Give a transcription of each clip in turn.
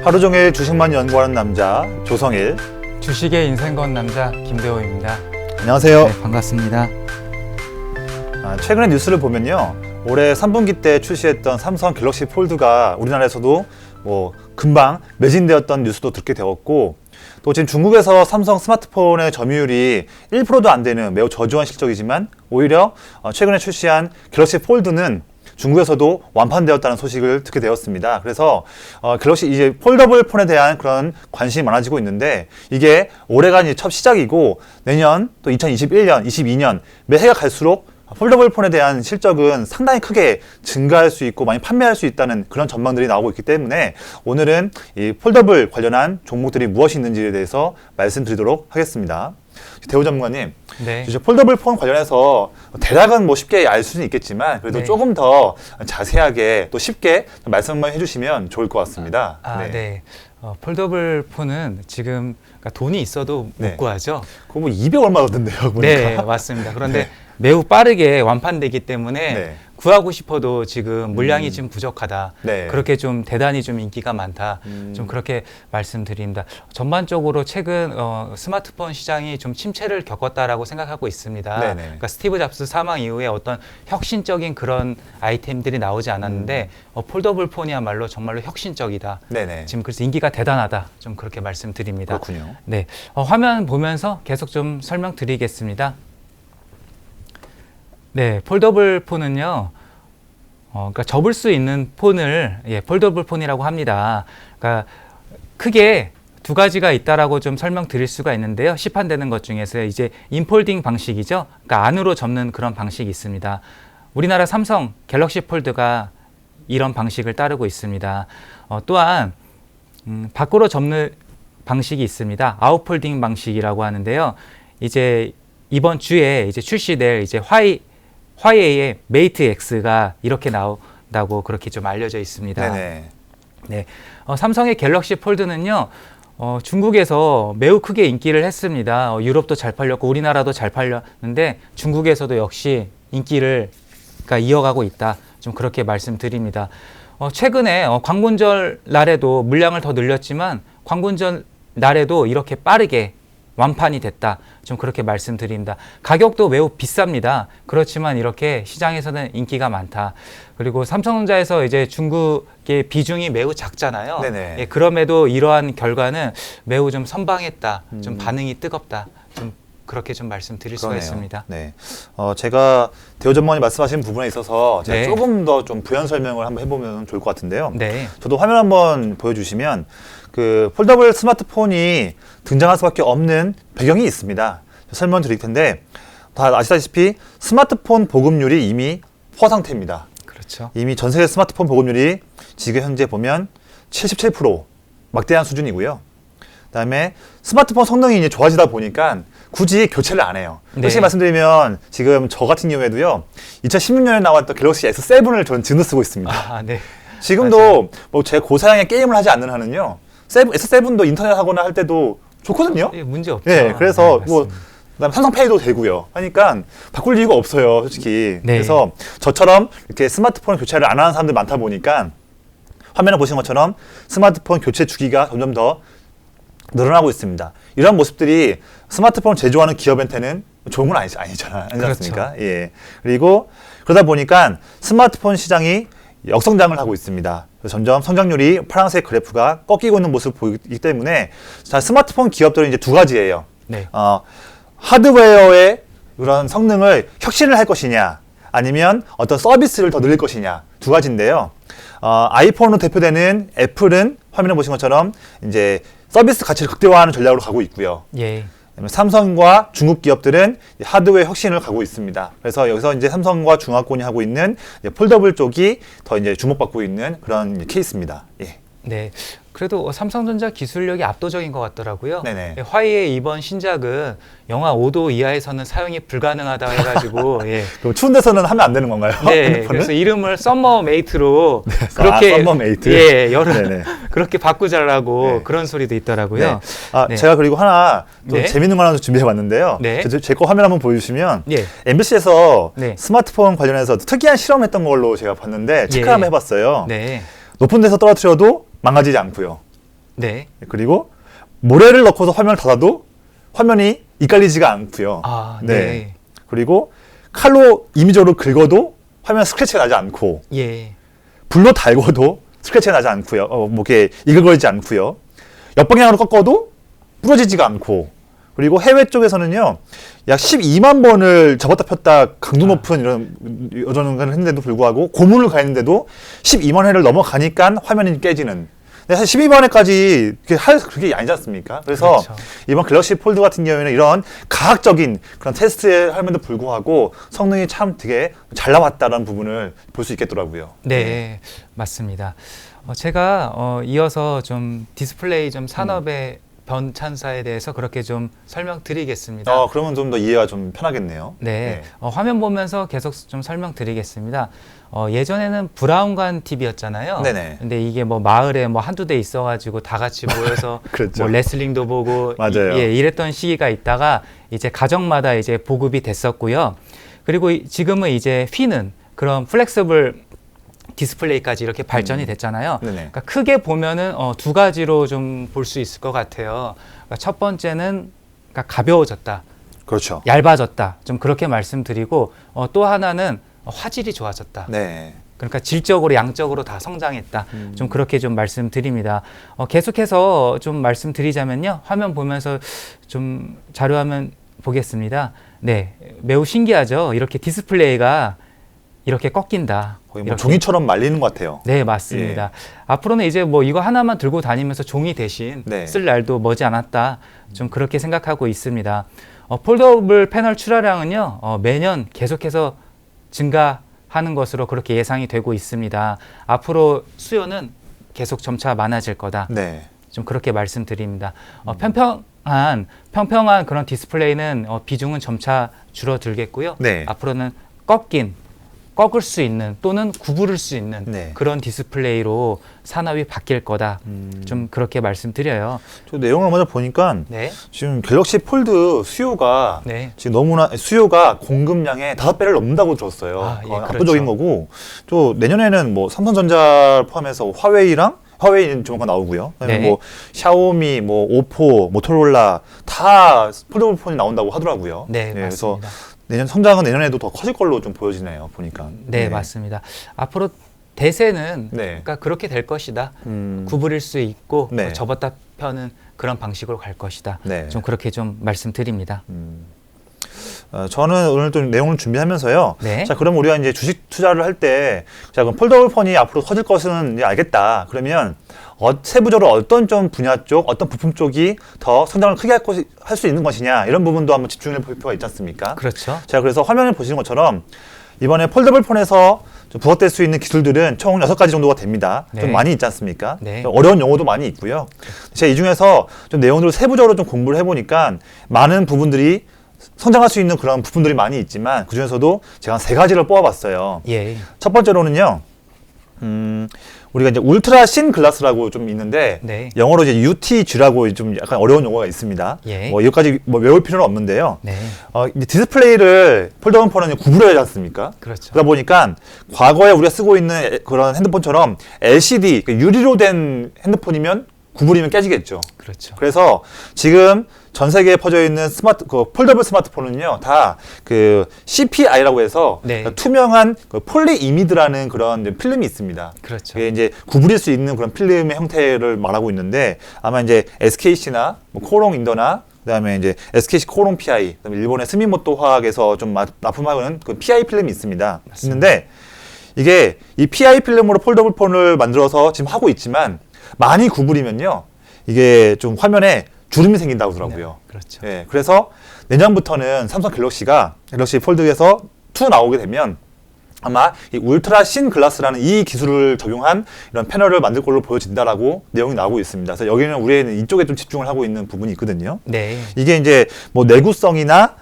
하루 종일 주식만 연구하는 남자 조성일. 주식의 인생 건 남자 김대호입니다. 안녕하세요. 네, 반갑습니다. 최근에 뉴스를 보면요, 올해 3분기 때 출시했던 삼성 갤럭시 폴드가 우리나라에서도 금방 매진되었던 뉴스도 듣게 되었고, 또 지금 중국에서 삼성 스마트폰의 점유율이 1%도 안 되는 매우 저조한 실적이지만 오히려 최근에 출시한 갤럭시 폴드는 중국에서도 완판되었다는 소식을 듣게 되었습니다. 그래서 갤럭시 이제 폴더블 폰에 대한 그런 관심이 많아지고 있는데, 이게 올해가 이제 첫 시작이고 내년 또 2021년, 22년 매해가 갈수록 폴더블 폰에 대한 실적은 상당히 크게 증가할 수 있고 많이 판매할 수 있다는 그런 전망들이 나오고 있기 때문에 오늘은 이 폴더블 관련한 종목들이 무엇이 있는지에 대해서 말씀드리도록 하겠습니다. 대호 전문가님, 네. 이제 폴더블 폰 관련해서 대략은 쉽게 알 수는 있겠지만 그래도 네. 조금 더 자세하게 또 쉽게 말씀만 해주시면 좋을 것 같습니다. 네. 폴더블 폰은 지금 그러니까 돈이 있어도 못 네. 구하죠. 그거 200 얼마 던데요, 보니까. 네, 맞습니다. 그런데 네. 매우 빠르게 완판되기 때문에 네. 구하고 싶어도 지금 물량이 좀 부족하다. 네. 그렇게 좀 대단히 좀 인기가 많다. 좀 그렇게 말씀드립니다. 전반적으로 최근 스마트폰 시장이 좀 침체를 겪었다라고 생각하고 있습니다. 네네. 그러니까 스티브 잡스 사망 이후에 어떤 혁신적인 그런 아이템들이 나오지 않았는데 폴더블 폰이야말로 정말로 혁신적이다. 네네. 지금 그래서 인기가 대단하다. 좀 그렇게 말씀드립니다. 그렇군요. 네, 화면 보면서 계속 좀 설명드리겠습니다. 네, 폴더블 폰은요, 그러니까 접을 수 있는 폰을 폴더블 폰이라고 합니다. 그러니까 크게 두 가지가 있다라고 좀 설명드릴 수가 있는데요. 시판되는 것 중에서 이제 인폴딩 방식이죠. 그러니까 안으로 접는 그런 방식이 있습니다. 우리나라 삼성 갤럭시 폴드가 이런 방식을 따르고 있습니다. 또한 밖으로 접는 방식이 있습니다. 아웃폴딩 방식이라고 하는데요. 이제 이번 주에 이제 출시될 이제 화웨이의 메이트 X가 이렇게 나온다고 그렇게 좀 알려져 있습니다. 네네. 네, 삼성의 갤럭시 폴드는요, 중국에서 매우 크게 인기를 했습니다. 유럽도 잘 팔렸고 우리나라도 잘 팔렸는데 중국에서도 역시 인기를 이어가고 있다. 좀 그렇게 말씀드립니다. 최근에 광군절 날에도 물량을 더 늘렸지만 광군절 날에도 이렇게 빠르게 완판이 됐다. 좀 그렇게 말씀드립니다. 가격도 매우 비쌉니다. 그렇지만 이렇게 시장에서는 인기가 많다. 그리고 삼성전자에서 이제 중국의 비중이 매우 작잖아요. 네네. 예, 그럼에도 이러한 결과는 매우 좀 선방했다. 좀 반응이 뜨겁다. 좀 그렇게 좀 말씀드릴 수가 있습니다. 네. 제가 대호 전문가님 말씀하신 부분에 있어서 제가 네. 조금 더 좀 부연 설명을 한번 해보면 좋을 것 같은데요. 네. 저도 화면 한번 보여주시면 그 폴더블 스마트폰이 등장할 수밖에 없는 배경이 있습니다. 설명드릴 텐데 다 아시다시피 스마트폰 보급률이 이미 포화 상태입니다. 그렇죠. 이미 전 세계 스마트폰 보급률이 지금 현재 보면 77% 막대한 수준이고요. 그다음에 스마트폰 성능이 이제 좋아지다 보니까 굳이 교체를 안 해요. 네. 솔직히 말씀드리면 지금 저 같은 경우에도요, 2016년에 나왔던 갤럭시 S7을 저는 지금 쓰고 있습니다. 네. 지금도 제 고사양의 게임을 하지 않는 한은요, S7도 인터넷 하거나 할 때도 좋거든요. 예, 문제 없죠. 네, 그래서 네, 그다음 삼성페이도 되고요. 하니까 바꿀 이유가 없어요, 솔직히. 네. 그래서 저처럼 이렇게 스마트폰 교체를 안 하는 사람들 많다 보니까 화면에 보시는 것처럼 스마트폰 교체 주기가 점점 더 늘어나고 있습니다. 이런 모습들이 스마트폰을 제조하는 기업한테는 좋은 건 아니지 않습니까? 그렇죠. 예. 그리고 그러다 보니까 스마트폰 시장이 역성장을 하고 있습니다. 그래서 점점 성장률이 파란색 그래프가 꺾이고 있는 모습을 보이기 때문에, 자, 스마트폰 기업들은 이제 두 가지예요. 네. 하드웨어의 그런 성능을 혁신을 할 것이냐, 아니면 어떤 서비스를 더 늘릴 것이냐, 두 가지인데요. 아이폰으로 대표되는 애플은 화면에 보신 것처럼 이제 서비스 가치를 극대화하는 전략으로 가고 있고요. 예. 삼성과 중국 기업들은 하드웨어 혁신을 가고 있습니다. 그래서 여기서 이제 삼성과 중화권이 하고 있는 폴더블 쪽이 더 이제 주목받고 있는 그런 케이스입니다. 예. 네. 그래도 삼성전자 기술력이 압도적인 것 같더라고요. 네네. 화웨이의 이번 신작은 영하 5도 이하에서는 사용이 불가능하다 해가지고 예. 그럼 추운 데서는 하면 안 되는 건가요? 네, 핸드폰을? 그래서 이름을 썸머 메이트로 그렇게 썸머 메이트. 예, 여름 네네. 그렇게 바꾸자라고 네. 그런 소리도 있더라고요. 네. 네. 제가 그리고 하나 또 네. 재밌는 거 하나 준비해봤는데요. 네. 제 거 화면 한번 보여주시면 예. MBC에서 네. 스마트폰 관련해서 특이한 실험했던 걸로 제가 봤는데 체크 예. 한번 해봤어요. 네. 높은 데서 떨어뜨려도 망가지지 않고요. 네. 그리고 모래를 넣고서 화면을 닫아도 화면이 이깔리지가 않고요. 아, 네. 그리고 칼로 임의적으로 긁어도 화면 스크래치가 나지 않고, 예. 불로 달궈도 스크래치가 나지 않고요. 뭐 이렇게 이글거리지 않고요. 옆방향으로 꺾어도 부러지지가 않고, 그리고 해외 쪽에서는요, 약 12만 번을 접었다 폈다 강도 높은 이런 걸 했는데도 불구하고, 고문을 가했는데도 12만 회를 넘어가니까 화면이 깨지는. 근데 사실 12만 회까지 그렇게 아니지 않습니까? 그래서 그렇죠. 이번 갤럭시 폴드 같은 경우에는 이런 과학적인 그런 테스트를 함에도 불구하고 성능이 참 되게 잘 나왔다는 부분을 볼 수 있겠더라고요. 네, 맞습니다. 제가 이어서 좀 디스플레이 좀 산업의 변찬사에 대해서 그렇게 좀 설명드리겠습니다. 그러면 좀 더 이해가 좀 편하겠네요. 네, 화면 보면서 계속 좀 설명드리겠습니다. 예전에는 브라운관 TV였잖아요. 네네. 근데 이게 뭐 마을에 뭐 한두 대 있어가지고 다 같이 모여서 그렇죠. 뭐 레슬링도 보고 맞아요. 이랬던 시기가 있다가 이제 가정마다 이제 보급이 됐었고요. 그리고 지금은 이제 휘는 그런 플렉서블 디스플레이까지 이렇게 발전이 됐잖아요. 네네. 그러니까 크게 보면은 두 가지로 좀 볼 수 있을 것 같아요. 그러니까 첫 번째는 그러니까 가벼워졌다, 그렇죠. 얇아졌다, 좀 그렇게 말씀드리고 또 하나는 화질이 좋아졌다. 네. 그러니까 질적으로 양적으로 다 성장했다. 좀 그렇게 좀 말씀드립니다. 계속해서 좀 말씀드리자면요. 화면 보면서 좀 자료화면 보겠습니다. 네, 매우 신기하죠. 이렇게 디스플레이가 이렇게 꺾인다. 거의 뭐 이렇게. 종이처럼 말리는 것 같아요. 네, 맞습니다. 앞으로는 이제 뭐 이거 하나만 들고 다니면서 종이 대신 네. 쓸 날도 머지 않았다. 좀 그렇게 생각하고 있습니다. 폴더블 패널 출하량은요, 매년 계속해서 증가하는 것으로 그렇게 예상이 되고 있습니다. 앞으로 수요는 계속 점차 많아질 거다. 네. 좀 그렇게 말씀드립니다. 평평한 그런 디스플레이는 비중은 점차 줄어들겠고요. 네. 앞으로는 꺾을 수 있는 또는 구부릴 수 있는 네. 그런 디스플레이로 산업이 바뀔 거다. 좀 그렇게 말씀드려요. 저 내용을 먼저 보니까 네. 지금 갤럭시 폴드 수요가 네. 지금 너무나 수요가 공급량의 5배를 넘는다고 들었어요. 아, 예, 압도적인 그렇죠. 거고, 또 내년에는 뭐 삼성전자 포함해서 화웨이는 조만간 나오고요. 그다음에 네. 뭐 샤오미, 뭐 오포, 모토로라 다 폴더블 폰이 나온다고 하더라고요. 네, 그래서 맞습니다. 성장은 내년에도 더 커질 걸로 좀 보여지네요. 보니까. 네, 맞습니다. 앞으로 대세는 네. 그러니까 그렇게 될 것이다. 음. 구부릴 수 있고 네. 접었다 펴는 그런 방식으로 갈 것이다. 네. 좀 그렇게 좀 말씀드립니다. 저는 오늘 좀 내용을 준비하면서요. 네. 자, 그럼 우리가 이제 주식 투자를 할 때, 자, 그럼 폴더블 폰이 앞으로 커질 것은 이제 알겠다. 그러면 세부적으로 어떤 좀 분야 쪽, 어떤 부품 쪽이 더 성장을 크게 할 수 있는 것이냐, 이런 부분도 한번 집중해 볼 필요가 있지 않습니까? 그렇죠. 자, 그래서 화면을 보시는 것처럼 이번에 폴더블 폰에서 좀 부각될 수 있는 기술들은 총 6가지 정도가 됩니다. 네. 좀 많이 있지 않습니까? 네. 좀 어려운 용어도 많이 있고요. 제가 이 중에서 좀 내용들을 세부적으로 좀 공부를 해보니까 많은 부분들이 성장할 수 있는 그런 부분들이 많이 있지만 그 중에서도 제가 한 3가지를 뽑아봤어요. 예. 첫 번째로는요, 우리가 이제 울트라 신 글라스라고 좀 있는데 네. 영어로 이제 UTG라고 좀 약간 어려운 용어가 있습니다. 예. 뭐 여기까지 뭐 외울 필요는 없는데요. 네. 이제 디스플레이를 폴더블 폰은 구부려야 하지 않습니까? 그렇죠. 그러다 보니까 과거에 우리가 쓰고 있는 그런 핸드폰처럼 LCD, 그러니까 유리로 된 핸드폰이면 구부리면 깨지겠죠. 그렇죠. 그래서 지금 전 세계에 퍼져 있는 폴더블 스마트폰은요, 다 그 CPI라고 해서 네. 투명한 그 폴리이미드라는 그런 이제 필름이 있습니다. 그렇죠. 이게 이제 구부릴 수 있는 그런 필름의 형태를 말하고 있는데 아마 이제 SKC나 뭐 코롱 인더나 그다음에 이제 SKC 코롱 PI, 그다음에 일본의 스미모토 화학에서 좀 납품하는 그 PI 필름이 있습니다. 있는데 이게 이 PI 필름으로 폴더블 폰을 만들어서 지금 하고 있지만 많이 구부리면요, 이게 좀 화면에 주름이 생긴다고 하더라고요. 네, 그렇죠. 예, 그래서 내년부터는 삼성 갤럭시 폴드에서 2 나오게 되면 아마 이 울트라 신 글라스라는 이 기술을 적용한 이런 패널을 만들 걸로 보여진다라고 내용이 나오고 있습니다. 그래서 여기는 우리는 이쪽에 좀 집중을 하고 있는 부분이 있거든요. 네. 이게 이제 뭐 내구성이나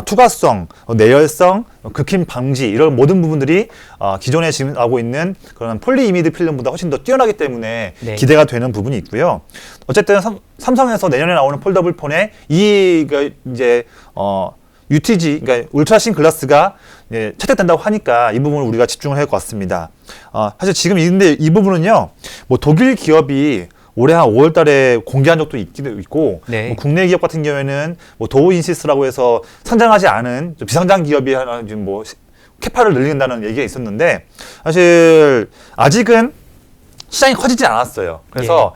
투과성, 내열성, 극힘 방지 이런 모든 부분들이 기존에 지금 나오고 있는 그런 폴리이미드 필름보다 훨씬 더 뛰어나기 때문에 네. 기대가 되는 부분이 있고요. 어쨌든 삼성에서 내년에 나오는 폴더블 폰에 이제 UTG, 그러니까 울트라신 글라스가 채택된다고 하니까 이 부분을 우리가 집중을 해야 할 것 같습니다. 사실 지금 이 부분은요, 뭐 독일 기업이 올해 한 5월 달에 공개한 적도 있기도 있고 네. 뭐 국내 기업 같은 경우에는 뭐 도우인시스라고 해서 상장하지 않은 좀 비상장 기업이 하나 지금 뭐 캐파를 늘린다는 얘기가 있었는데 사실 아직은 시장이 커지지 않았어요. 그래서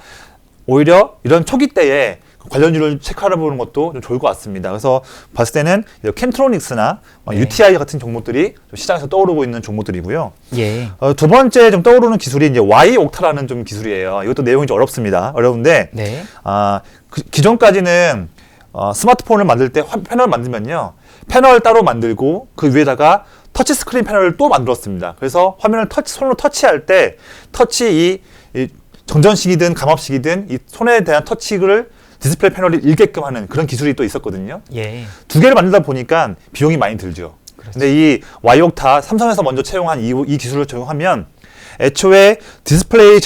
오히려 이런 초기 때에 관련주를 체크해 보는 것도 좀 좋을 것 같습니다. 그래서 봤을 때는 캠트로닉스나 네. UTI 같은 종목들이 좀 시장에서 떠오르고 있는 종목들이고요. 예. 두 번째 좀 떠오르는 기술이 이제 Y-옥타라는 좀 기술이에요. 이것도 내용이 좀 어렵습니다. 어려운데 네. 기존까지는 스마트폰을 만들 때 패널을 만들면요. 패널 따로 만들고 그 위에다가 터치 스크린 패널을 또 만들었습니다. 그래서 화면을 손으로 터치할 때 터치 이 정전식이든 감압식이든 이 손에 대한 터치를 디스플레이 패널이 읽게끔 하는 그런 기술이 또 있었거든요. 예. 두 개를 만들다 보니까 비용이 많이 들죠. 그렇죠. 근데 이 Y-옥타 삼성에서 먼저 채용한 이 기술을 적용하면 애초에 디스플레이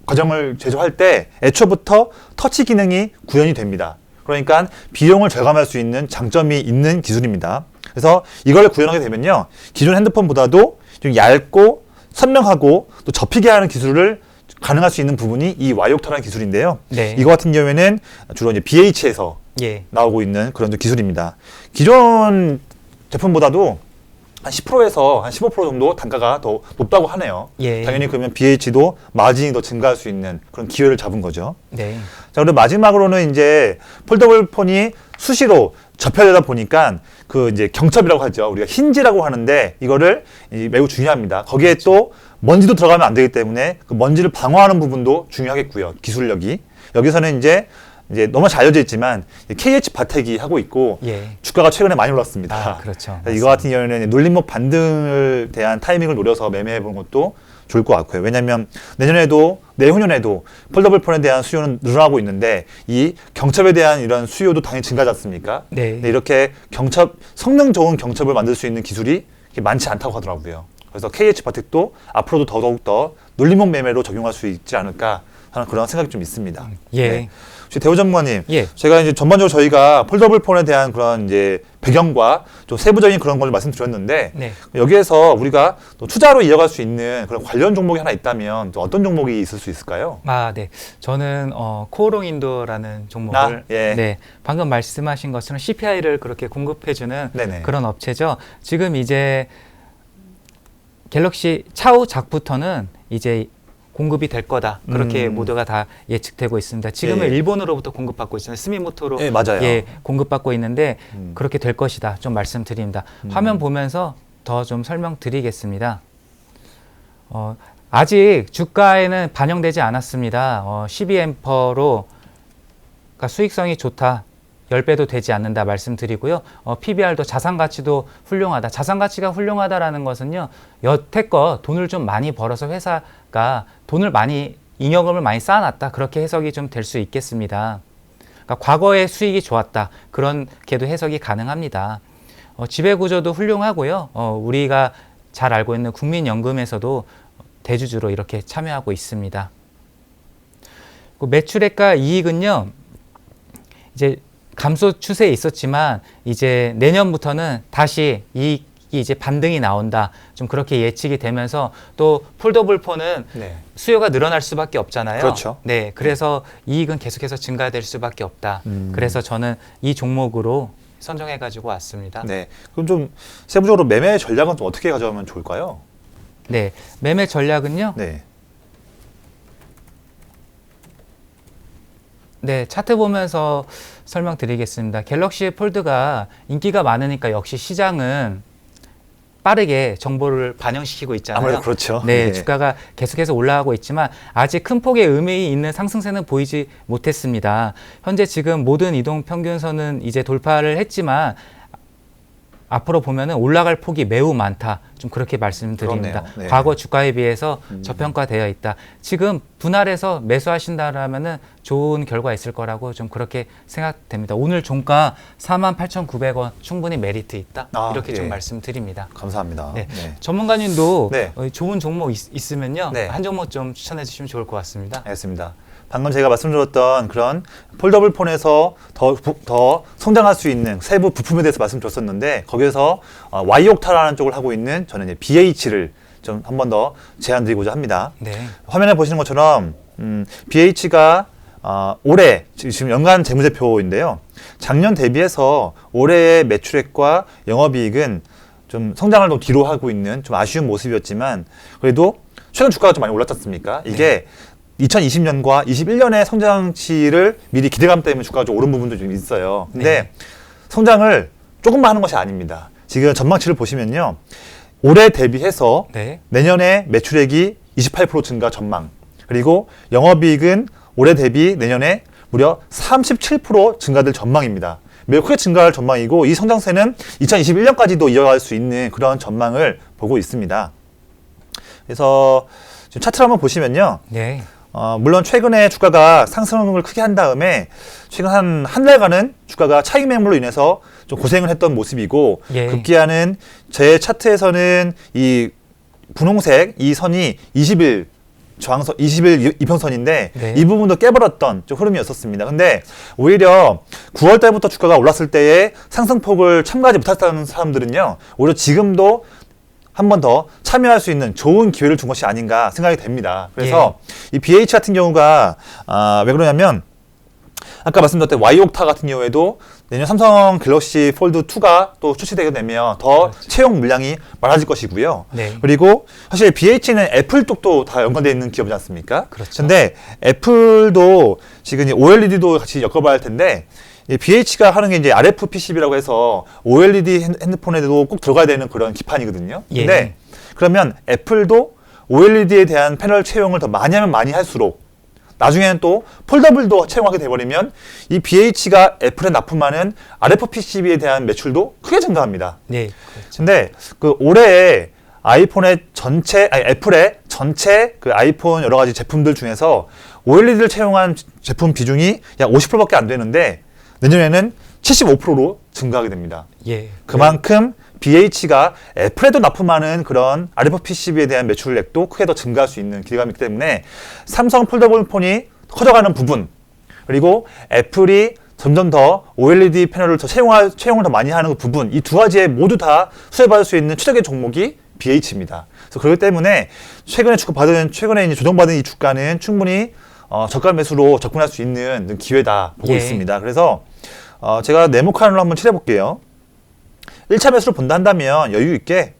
과정을 제조할 때 애초부터 터치 기능이 구현이 됩니다. 그러니까 비용을 절감할 수 있는 장점이 있는 기술입니다. 그래서 이걸 구현하게 되면요. 기존 핸드폰보다도 좀 얇고 선명하고 또 접히게 하는 기술을 가능할 수 있는 부분이 이 Y-옥타라는 기술인데요. 네. 이거 같은 경우에는 주로 이제 BH에서 예. 나오고 있는 그런 기술입니다. 기존 제품보다도 한 10%에서 한 15% 정도 단가가 더 높다고 하네요. 예. 당연히 그러면 BH도 마진이 더 증가할 수 있는 그런 기회를 잡은 거죠. 네. 자, 그리고 마지막으로는 이제 폴더블 폰이 수시로 접혀되다 보니까 그 이제 경첩이라고 하죠. 우리가 힌지라고 하는데 이거를 매우 중요합니다. 거기에 또 먼지도 들어가면 안 되기 때문에 그 먼지를 방어하는 부분도 중요하겠고요. 기술력이. 여기서는 이제 너무 잘 알려져 있지만 KH 바텍이 하고 있고 예. 주가가 최근에 많이 올랐습니다. 아, 그렇죠. 이거 같은 경우에는 눌림목 반등을 대한 타이밍을 노려서 매매해 보는 것도 좋을 것 같고요. 왜냐하면 내후년에도 폴더블 폰에 대한 수요는 늘어나고 있는데 이 경첩에 대한 이런 수요도 당연히 증가하지 않습니까? 네. 근데 이렇게 성능 좋은 경첩을 만들 수 있는 기술이 많지 않다고 하더라고요. 그래서 KH 바텍도 앞으로도 더더욱 눌림목 매매로 적용할 수 있지 않을까 하는 그런 생각이 좀 있습니다. 예. 네. 혹시 대우 전문가님, 예. 제가 이제 전반적으로 저희가 폴더블 폰에 대한 그런 이제 배경과 좀 세부적인 그런 걸 말씀드렸는데 네. 여기에서 우리가 또 투자로 이어갈 수 있는 그런 관련 종목이 하나 있다면 또 어떤 종목이 있을 수 있을까요? 아, 네. 저는 코오롱 인도라는 종목을 예. 네. 방금 말씀하신 것처럼 CPI를 그렇게 공급해 주는 네네. 그런 업체죠. 지금 이제 갤럭시 차후 작부터는 이제 공급이 될 거다. 그렇게 모두가 다 예측되고 있습니다. 지금은 예. 일본으로부터 공급받고 있잖아요. 스미모토로 예, 맞아요. 예, 공급받고 있는데 그렇게 될 것이다. 좀 말씀드립니다. 화면 보면서 더 좀 설명드리겠습니다. 아직 주가에는 반영되지 않았습니다. 12앰퍼로 그러니까 수익성이 좋다. 10배도 되지 않는다 말씀드리고요. PBR도 자산 가치도 훌륭하다. 자산 가치가 훌륭하다라는 것은요. 여태껏 돈을 좀 많이 벌어서 회사가 잉여금을 많이 쌓아놨다. 그렇게 해석이 좀 될 수 있겠습니다. 그러니까 과거의 수익이 좋았다. 그렇게도 해석이 가능합니다. 지배 구조도 훌륭하고요. 우리가 잘 알고 있는 국민연금에서도 대주주로 이렇게 참여하고 있습니다. 매출액과 이익은요. 이제 감소 추세에 있었지만 이제 내년부터는 다시 이익이 이제 반등이 나온다. 좀 그렇게 예측이 되면서 또 폴더블 폰은 네. 수요가 늘어날 수밖에 없잖아요. 그렇죠. 네, 그래서 이익은 계속해서 증가될 수밖에 없다. 그래서 저는 이 종목으로 선정해 가지고 왔습니다. 네. 그럼 좀 세부적으로 매매 전략은 좀 어떻게 가져가면 좋을까요? 네, 매매 전략은요. 네. 네, 차트 보면서 설명드리겠습니다. 갤럭시 폴드가 인기가 많으니까 역시 시장은 빠르게 정보를 반영시키고 있잖아요. 아무래도 그렇죠. 네, 네. 주가가 계속해서 올라가고 있지만 아직 큰 폭의 의미 있는 상승세는 보이지 못했습니다. 현재 지금 모든 이동 평균선은 이제 돌파를 했지만 앞으로 보면은 올라갈 폭이 매우 많다. 좀 그렇게 말씀드립니다. 그렇네요. 네. 과거 주가에 비해서 저평가되어 있다. 지금 분할해서 매수하신다라면은 좋은 결과 있을 거라고 좀 그렇게 생각됩니다. 오늘 종가 48,900원 충분히 메리트 있다. 이렇게 좀 예. 말씀드립니다. 감사합니다. 네. 네. 전문가님도 네. 좋은 종목 있으면요. 네. 한 종목 좀 추천해 주시면 좋을 것 같습니다. 알겠습니다. 방금 제가 말씀드렸던 그런 폴더블 폰에서 더 성장할 수 있는 세부 부품에 대해서 말씀드렸었는데 거기에서 Y-옥타라는 쪽을 하고 있는 저는 이제 BH를 좀 한 번 더 제안드리고자 합니다. 네. 화면에 보시는 것처럼 BH가 올해 지금 연간 재무제표인데요. 작년 대비해서 올해의 매출액과 영업이익은 좀 성장을 좀 뒤로 하고 있는 좀 아쉬운 모습이었지만 그래도 최근 주가가 좀 많이 올랐지 않습니까? 이게 2020년과 21년의 성장치를 미리 기대감 때문에 주가가 좀 오른 부분도 좀 있어요. 근데 성장을 조금만 하는 것이 아닙니다. 지금 전망치를 보시면요. 올해 대비해서 네. 내년에 매출액이 28% 증가 전망. 그리고 영업이익은 올해 대비 내년에 무려 37% 증가될 전망입니다. 매우 크게 증가할 전망이고 이 성장세는 2021년까지도 이어갈 수 있는 그런 전망을 보고 있습니다. 그래서 지금 차트를 한번 보시면요. 네. 물론 최근에 주가가 상승을 크게 한 다음에 최근 한 달간은 주가가 차익 매물로 인해서 좀 고생을 했던 모습이고 예. 급기야는 제 차트에서는 이 분홍색 이 선이 20일 저항선 20일 이평선인데 네. 이 부분도 깨버렸던 좀 흐름이었었습니다. 근데 오히려 9월 달부터 주가가 올랐을 때의 상승폭을 참가하지 못했다는 사람들은요. 오히려 지금도 한 번 더 참여할 수 있는 좋은 기회를 준 것이 아닌가 생각이 됩니다. 그래서 이 BH 같은 경우가 왜 그러냐면 아까 말씀드렸던 Y옥타 같은 경우에도 내년 삼성 갤럭시 폴드 2가 또 출시되게 되면 더 그렇죠. 채용 물량이 많아질 것이고요. 네. 그리고 사실 BH는 애플 쪽도 다 연관되어 있는 기업이지 않습니까? 그렇죠. 근데 애플도 지금 이 OLED도 같이 엮어봐야 할 텐데 이 BH가 하는 게 이제 RF PCB라고 해서 OLED 핸드폰에도 꼭 들어가야 되는 그런 기판이거든요. 예. 근데 그러면 애플도 OLED에 대한 패널 채용을 더 많이 하면 많이 할수록 나중에는 또 폴더블도 채용하게 돼버리면 이 BH가 애플에 납품하는 RF PCB에 대한 매출도 크게 증가합니다. 네. 그렇죠. 근데 그 올해 애플의 전체 그 아이폰 여러 가지 제품들 중에서 OLED를 채용한 제품 비중이 약 50%밖에 안 되는데 내년에는 75%로 증가하게 됩니다. 예. 그만큼 BH가 애플에도 납품하는 그런 RF PCB에 대한 매출액도 크게 더 증가할 수 있는 기대감이 있기 때문에 삼성 폴더블 폰이 커져가는 부분 그리고 애플이 점점 더 OLED 패널을 더 채용을 더 많이 하는 그 부분 이 두 가지에 모두 다 수혜받을 수 있는 최적의 종목이 BH입니다. 그래서 그렇기 때문에 최근에 이제 조정받은 이 주가는 충분히 저가 매수로 접근할 수 있는 기회다 보고 예. 있습니다. 그래서 제가 네모칸으로 한번 칠해볼게요. 1차 매수를 본다 한다면 여유 있게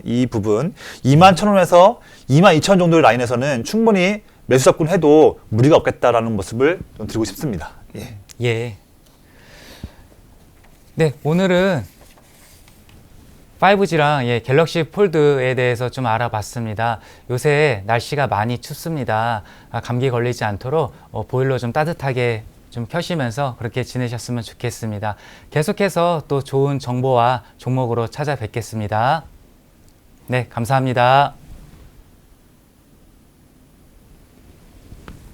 이 부분 21,000원에서 22,000원 정도의 라인에서는 충분히 매수 접근해도 무리가 없겠다라는 모습을 좀 드리고 싶습니다. 예. 예. 네, 오늘은 5G랑 갤럭시 폴드에 대해서 좀 알아봤습니다. 요새 날씨가 많이 춥습니다. 감기 걸리지 않도록 보일러 좀 따뜻하게 좀 켜시면서 그렇게 지내셨으면 좋겠습니다. 계속해서 또 좋은 정보와 종목으로 찾아뵙겠습니다. 네, 감사합니다.